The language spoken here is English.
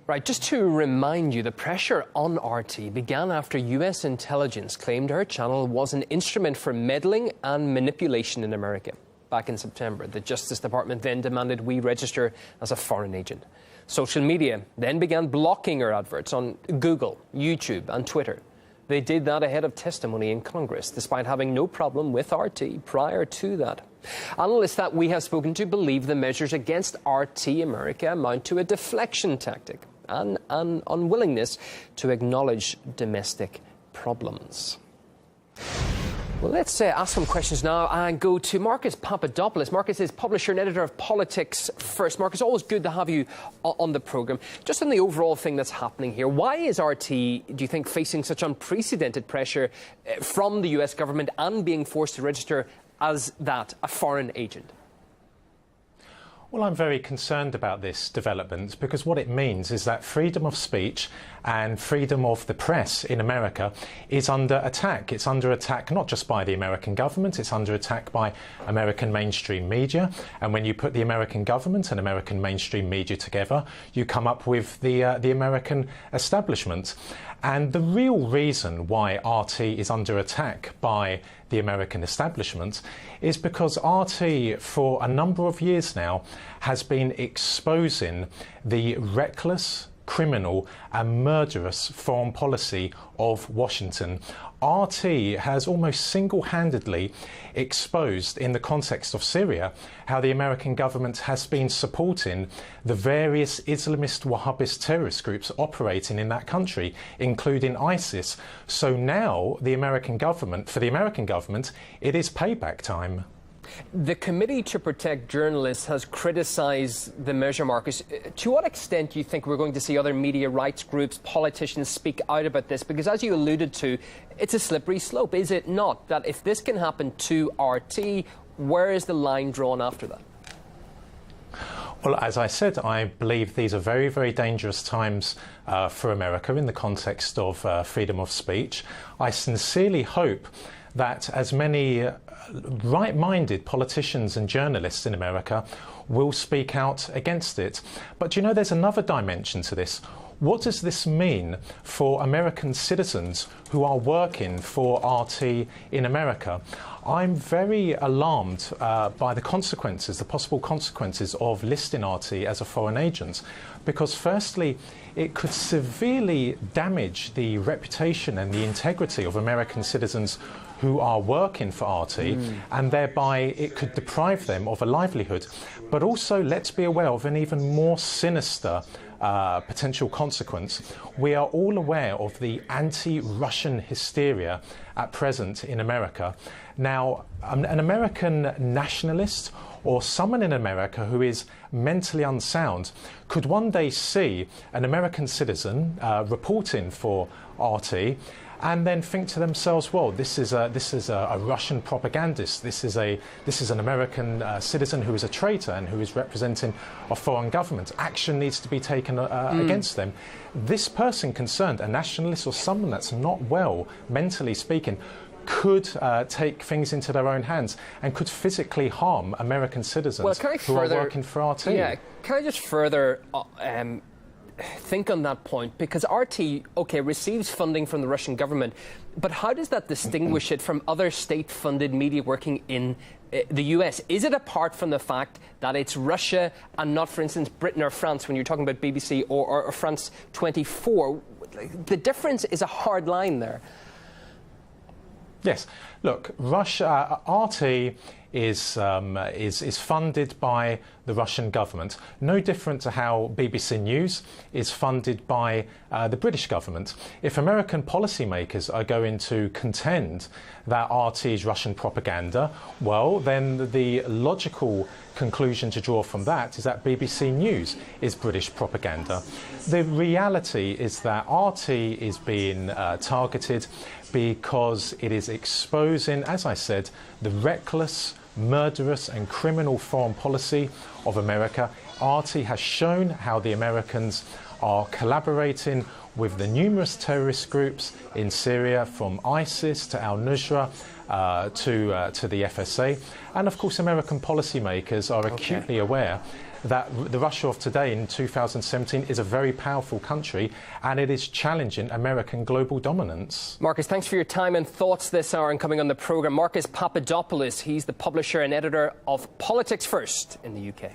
Right, just to remind you, the pressure on RT began after US intelligence claimed her channel was an instrument for meddling and manipulation in America. Back in September, the Justice Department then demanded we register as a foreign agent. Social media then began blocking her adverts on Google, YouTube and Twitter. They did that ahead of testimony in Congress, despite having no problem with RT prior to that. Analysts that we have spoken to believe the measures against RT America amount to a deflection tactic and an unwillingness to acknowledge domestic problems. Well, let's ask some questions now and go to Marcus Papadopoulos. Marcus is publisher and editor of Politics First. Marcus, always good to have you on the programme. Just on the overall thing that's happening here, why is RT, do you think, facing such unprecedented pressure from the US government and being forced to register as that, a foreign agent? Well, I'm very concerned about this development because what it means is that freedom of speech and freedom of the press in America is under attack. It's under attack not just by the American government, it's under attack by American mainstream media. And when you put the American government and American mainstream media together, you come up with the American establishment. And the real reason why RT is under attack by the American establishment is because RT, for a number of years now, has been exposing the reckless, criminal and murderous foreign policy of Washington. RT has almost single-handedly exposed, in the context of Syria, how the American government has been supporting the various Islamist Wahhabist terrorist groups operating in that country, including ISIS. So now the American government, for the American government, it is payback time. The Committee to Protect Journalists has criticised the measure, Marcus. To what extent do you think we're going to see other media rights groups, politicians speak out about this? Because as you alluded to, it's a slippery slope, is it not? That if this can happen to RT, where is the line drawn after that? Well, as I said, I believe these are very, very dangerous times for America in the context of freedom of speech. I sincerely hope that as many right-minded politicians and journalists in America will speak out against it. But you know, there's another dimension to this. What does this mean for American citizens who are working for RT in America? I'm very alarmed by the consequences, the possible consequences of listing RT as a foreign agent, because firstly, it could severely damage the reputation and the integrity of American citizens who are working for RT, and thereby it could deprive them of a livelihood. But also, let's be aware of an even more sinister potential consequence. We are all aware of the anti-Russian hysteria at present in America. Now, an American nationalist or someone in America who is mentally unsound could one day see an American citizen reporting for RT and then think to themselves, well, this is a Russian propagandist. This is an American citizen who is a traitor and who is representing a foreign government. Action needs to be taken against them. This person concerned, a nationalist or someone that's not well, mentally speaking, could take things into their own hands and could physically harm American citizens who are working for RT. Yeah, can I just further think on that point? Because RT, OK, receives funding from the Russian government, but how does that distinguish it from other state-funded media working in the US? Is it apart from the fact that it's Russia and not, for instance, Britain or France, when you're talking about BBC or France 24? The difference is a hard line there. Yes. Look, Russia, RT is funded by the Russian government, no different to how BBC News is funded by the British government. If American policymakers are going to contend that RT is Russian propaganda, well, then the logical conclusion to draw from that is that BBC News is British propaganda. The reality is that RT is being targeted because it is exposing, as I said, the reckless, murderous and criminal foreign policy of America. RT has shown how the Americans are collaborating with the numerous terrorist groups in Syria, from ISIS to al-Nusra to the FSA. And of course, American policymakers are acutely aware that the Russia of today in 2017 is a very powerful country, and it is challenging American global dominance. Marcus, thanks for your time and thoughts this hour and coming on the programme. Marcus Papadopoulos, he's the publisher and editor of Politics First in the UK.